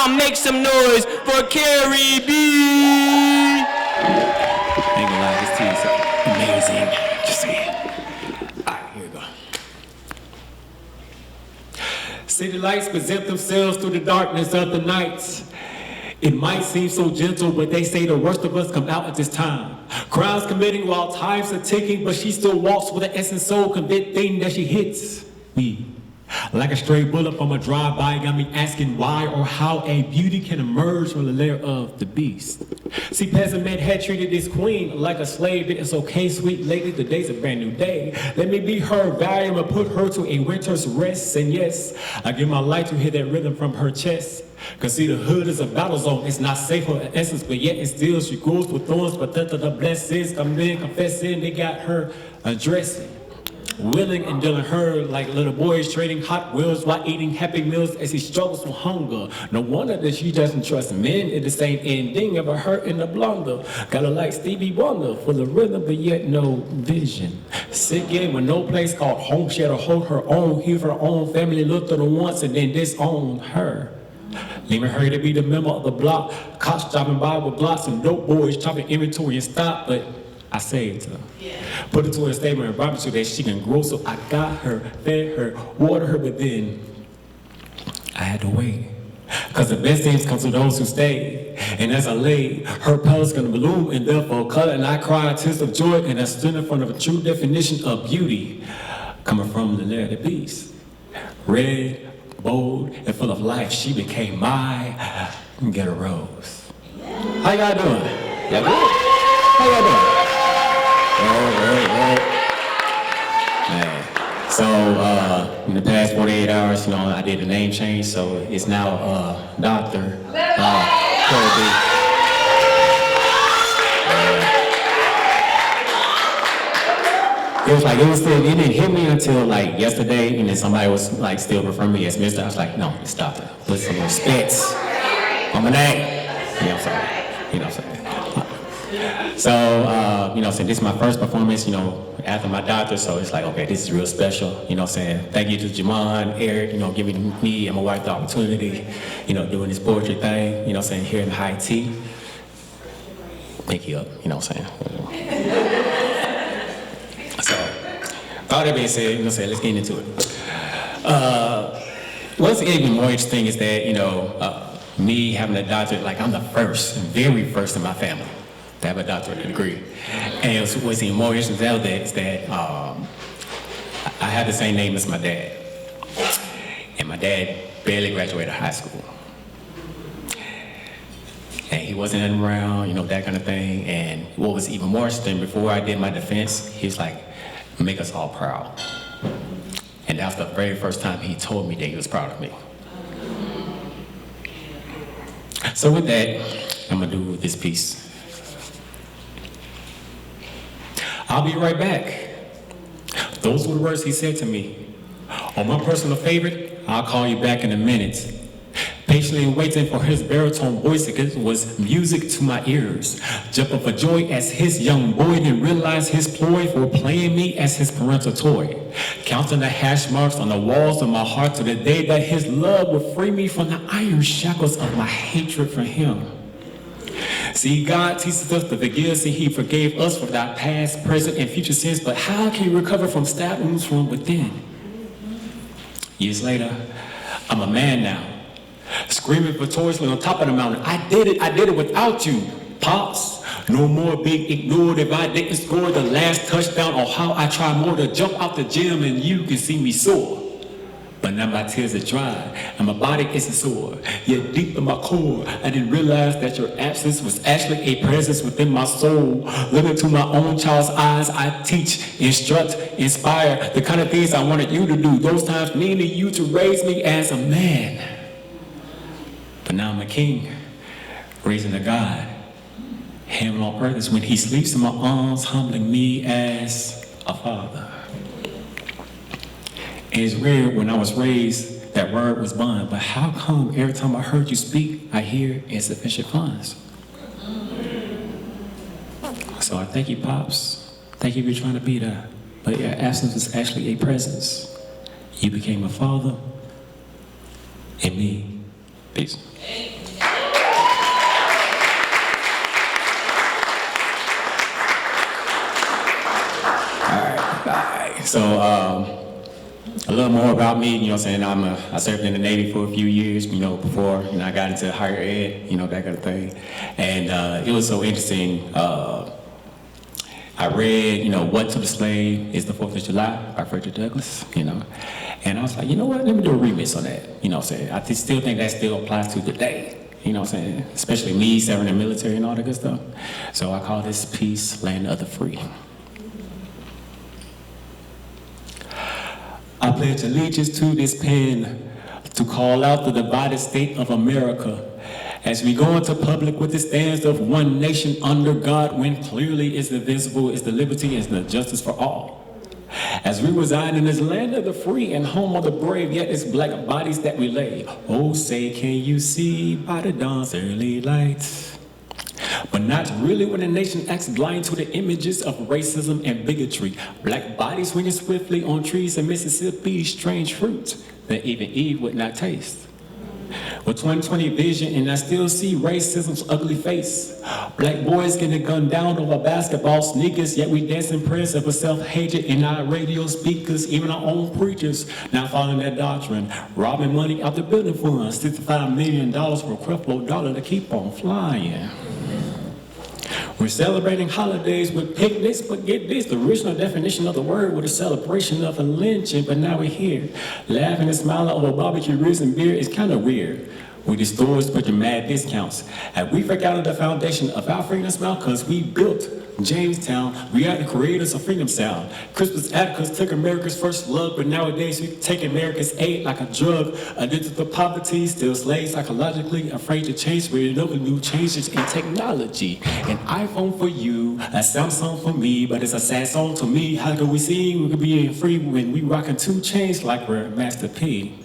Now make some noise for Kerry B. Ain't gonna lie, this tea is amazing. Just saying. Alright, here we go. City lights present themselves through the darkness of the night. It might seem so gentle, but they say the worst of us come out at this time. Crimes committing while times are ticking, but she still walks with an essence so convicting that she hits me. Like a stray bullet from a drive-by, got me asking why or how a beauty can emerge from the lair of the beast. See, peasant men had treated this queen like a slave, but it's okay, sweet lady, today's a brand new day. Let me be her volume and put her to a winter's rest, and yes, I give my life to hear that rhythm from her chest. Cause see, the hood is a battle zone, it's not safe for essence, but yet and still she grows with thorns, but the blessings come in, confessing, they got her addressing. Willing and dealing her like little boys trading Hot Wheels while eating Happy Meals as he struggles with hunger. No wonder that she doesn't trust men in the same ending of a hurt and a blunder. Got her like Stevie Wonder, full of rhythm but yet no vision. Sick in with no place called home, she had to hold her own, hear her own family looked at her once and then disown her. Leaving her to be the member of the block. Cops dropping by with blocks and dope boys chopping inventory and stop, but I saved her. Put her to a stable and brought her so that she can grow, so I got her, fed her, watered her, but then I had to wait. Cause the best things come to those who stay. And as I lay, her petals gonna bloom and therefore color, and I cried tears of joy, and I stood in front of a true definition of beauty coming from the lair of the beast. Red, bold, and full of life, she became my ghetto rose. How y'all doing? Y'all good? How y'all doing? Man. So, in the past 48 hours, I did a name change, so it's now Dr. Kerry B. It didn't hit me until like yesterday, and then somebody was like still referring me as Mr. I was like, no, it's Doctor. Put some respect on my name. You know what I'm saying? So, this is my first performance, after my doctor, so it's like, okay, this is real special, Thank you to Jamon, Eric, giving me and my wife the opportunity, doing this poetry thing, here in high tea. Pick you up, So, all that being said, let's get into it. What's even more interesting is that, me having a doctorate, like I'm the very first in my family to have a doctorate degree. And what's even more interesting about that is that I have the same name as my dad. And my dad barely graduated high school. And he wasn't around, that kind of thing. And what was even more interesting, before I did my defense, he was like, make us all proud. And that was the very first time he told me that he was proud of me. So with that, I'm gonna do this piece. I'll be right back. Those were the words he said to me. On my personal favorite, I'll call you back in a minute. Patiently waiting for his baritone voice, it was music to my ears. Jumping for joy as his young boy didn't realize his ploy for playing me as his parental toy. Counting the hash marks on the walls of my heart to the day that his love would free me from the iron shackles of my hatred for him. See, God teaches us to forgive, see, he forgave us for our past, present, and future sins, but how can you recover from stab wounds from within? Years later, I'm a man now. Screaming victoriously on top of the mountain. I did it without you, Pops. No more being ignored if I didn't score the last touchdown, or how I try more to jump out the gym and you can see me soar. But now my tears are dry and my body isn't sore. Yet deep in my core, I didn't realize that your absence was actually a presence within my soul. Looking to my own child's eyes, I teach, instruct, inspire, the kind of things I wanted you to do. Those times needing you to raise me as a man. But now I'm a king, raising a God. Heaven on earth is when he sleeps in my arms, humbling me as a father. And it's weird, when I was raised, that word was bond. But how come every time I heard you speak, I hear insufficient funds? So I thank you, Pops. Thank you for trying to be there. But your absence was actually a presence. You became a father, and me, Peace. Alright. So, a little more about me, you know what I'm saying? I served in the Navy for a few years, you know, before, I got into higher ed, you know, that kind of thing. And it was so interesting. I read, you know, What to the Slave is the 4th of July by Frederick Douglass, you know. And I was like, you know what, let me do a remix on that, you know what I'm saying? I still think that still applies to today, you know what I'm saying? Especially me serving in the military and all that good stuff. So I call this piece Land of the Free. I pledge allegiance to this pen to call out the divided state of America as we go into public with the stance of one nation under God, when clearly is the visible, is the liberty, is the justice for all. As we reside in this land of the free and home of the brave, yet it's black bodies that we lay. Oh, say, can you see by the dawn's early light? But not really when the nation acts blind to the images of racism and bigotry. Black bodies swinging swiftly on trees in Mississippi, strange fruit that even Eve would not taste. With 2020 vision, and I still see racism's ugly face. Black boys getting gunned down over basketball sneakers, yet we dance in praise of self-hatred in our radio speakers, even our own preachers now following that doctrine, robbing money out the building funds, $65 million for a creflo dollar to keep on flying. We're celebrating holidays with picnics, but get this, the original definition of the word was a celebration of a lynching, but now we're here, laughing and smiling over barbecue ribs and beer. It's kind of weird. With these stores putting mad discounts. Have we forgotten the foundation of our freedom smile? Because we built Jamestown. We are the creators of freedom sound. Crispus Atticus took America's first love, but nowadays we take America's aid like a drug. Addicted to poverty, still slaves psychologically, afraid to change. We're no new changes in technology. An iPhone for you, a Samsung for me, but it's a sad song to me. How can we see we could be free when we rockin' 2 chains like we're Master P?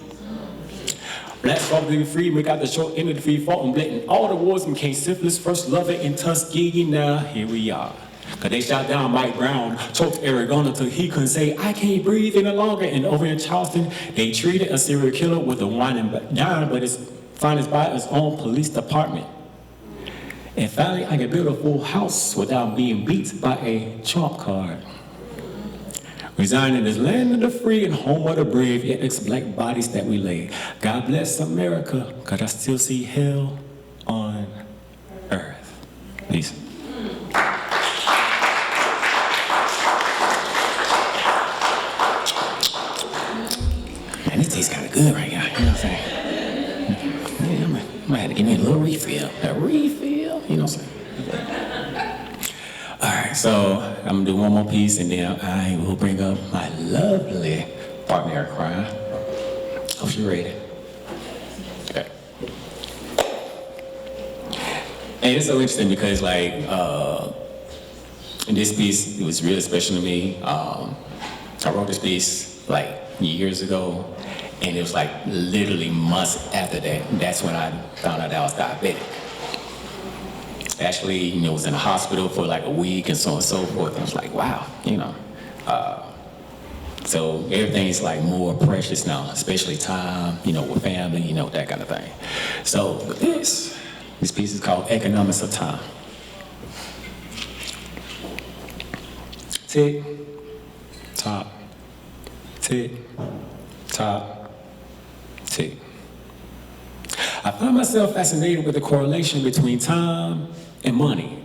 Black folk to be free, we got the short end of the free fought and blitting all the wars and became syphilis, first love it in Tuskegee, now here we are. Cause they shot down Mike Brown, choked Eric on until he couldn't say, I can't breathe any longer. And over in Charleston, they treated a serial killer with a wine and dine, but it's financed by his own police department. And finally, I could build a full house without being beat by a trump card. Residing in this land of the free and home of the brave, yet it's black bodies that we lay. God bless America, cause I still see hell on earth. Peace. Man, this tastes kind of good right now, you know what I'm saying? Yeah, I might have to give me a little refill. A refill, you know what I'm saying? All right, so I'm gonna do one more piece and then I will bring up my lovely partner in crime. Hope you're ready. Okay. And it's so interesting because like, in this piece, it was really special to me. I wrote this piece like years ago and it was like literally months after that. That's when I found out that I was diabetic. Actually, you know, was in the hospital for like a week and so on and so forth. And I was like, wow, you know. So everything's like more precious now, especially time, you know, with family, you know, that kind of thing. So with this piece is called Economics of Time. Tick, tock, tick, tock, tick. I find myself fascinated with the correlation between time and money.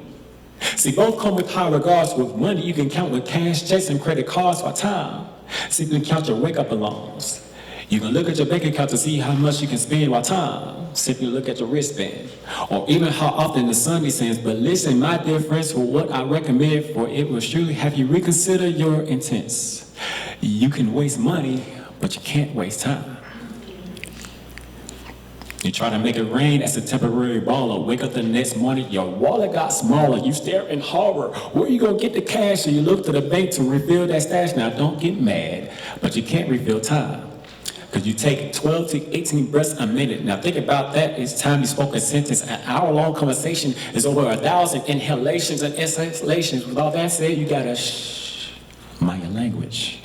See, both come with high regards. With money, you can count with cash checks and credit cards for time. Simply count your wake-up alarms. You can look at your bank account to see how much you can spend while time. Simply look at your wristband. Or even how often the sun descends. But listen, my dear friends, for what I recommend, for it will surely have you reconsider your intents. You can waste money, but you can't waste time. You try to make it rain as a temporary baller. Wake up the next morning, your wallet got smaller. You stare in horror. Where you gonna get the cash? So you look to the bank to refill that stash. Now don't get mad, but you can't refill time. Because you take 12 to 18 breaths a minute. Now think about that. It's time you spoke a sentence. An hour-long conversation is over 1,000 inhalations and exhalations. With all that said, you gotta mind your language.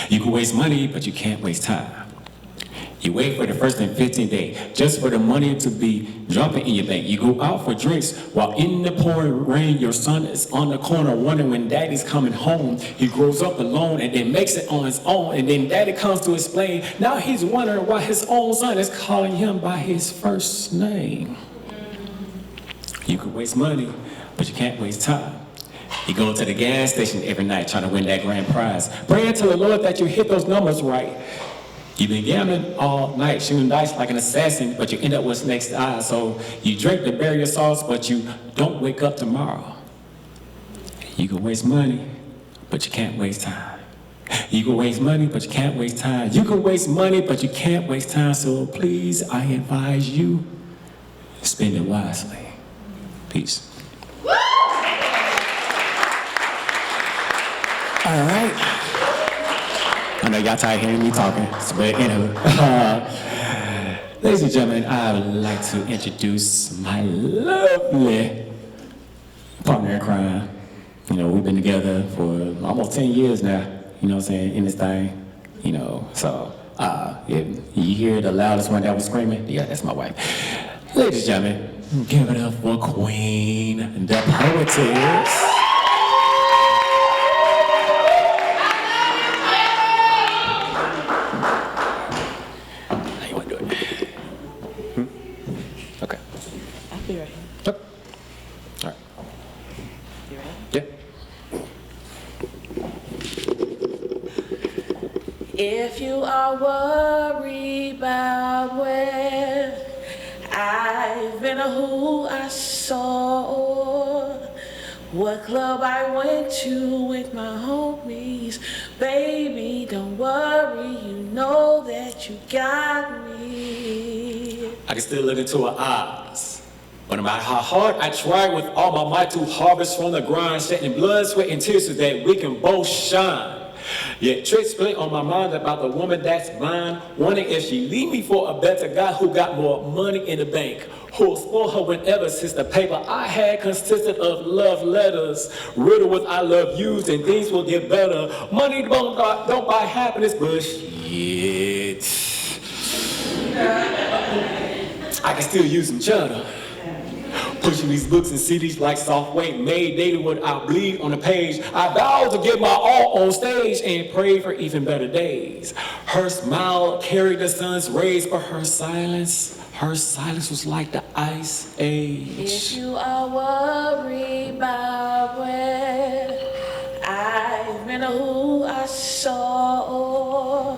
You can waste money, but you can't waste time. You wait for the first and 15th day, just for the money to be jumping in your bank. You go out for drinks while in the pouring rain, your son is on the corner wondering when daddy's coming home. He grows up alone and then makes it on his own, and then daddy comes to explain. Now he's wondering why his own son is calling him by his first name. You can waste money, but you can't waste time. You go to the gas station every night trying to win that grand prize, praying to the Lord that you hit those numbers right. You've been gambling all night, shooting dice like an assassin, but you end up with next eye. So you drink to bury your sauce, but you don't wake up tomorrow. You can waste money, but you can't waste time. You can waste money, but you can't waste time. You can waste money, but you can't waste time. So please, I advise you, spend it wisely. Peace. All right. I know y'all tired of hearing me talking, but anyway. Ladies and gentlemen, I would like to introduce my lovely partner in crime. You know, we've been together for almost 10 years now, you know what I'm saying, in this thing. You know, so, if you hear the loudest one that was screaming, yeah, that's my wife. Ladies and gentlemen, give it up for Queen, the poetess. Okay. I'll be right here. Yep. All right. You ready? Yeah. If you are worried about where I've been or who I saw, what club I went to with my homies, baby, don't worry, you know that you got me. I can still look into her eyes. But no matter how hard I try with all my might to harvest from the grind, shedding blood, sweat, and tears so that we can both shine. Yet tricks play on my mind about the woman that's mine, wondering if she leave me for a better guy who got more money in the bank, who'll spoil her whenever, since the paper I had consisted of love letters, riddled with I love yous and things will get better. Money don't buy happiness, but shit. I can still use some cheddar. Pushing these books and CDs like soft weight, made daily what I bleed on the page. I vowed to give my all on stage and pray for even better days. Her smile carried the sun's rays, but her silence was like the ice age. If you are worried about where I've been or who I saw,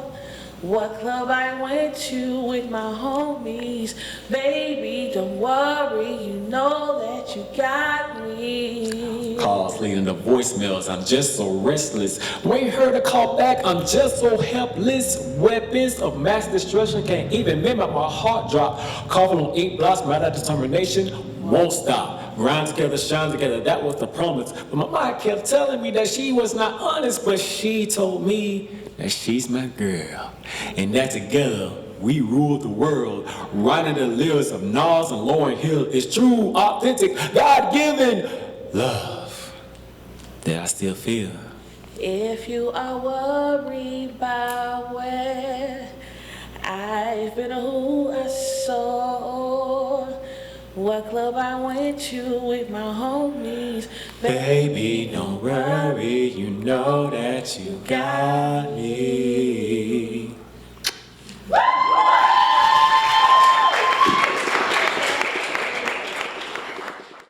what club I went to with my homies, baby, don't worry, you know that you got me. Calls leading to voicemails, I'm just so restless. Wait her to call back, I'm just so helpless. Weapons of mass destruction can't even make my heart drop. Coughing on ink blots, matter of determination won't stop. Grind together, shine together, that was the promise. But my mind kept telling me that she was not honest, but she told me that she's my girl. And that together, we rule the world. Riding the lyrics of Nas and Lauryn Hill is true, authentic, God-given love that I still feel. If you are worried about where I've been or who I saw, what club I went to with my homies, Baby, don't worry, you know that you got me.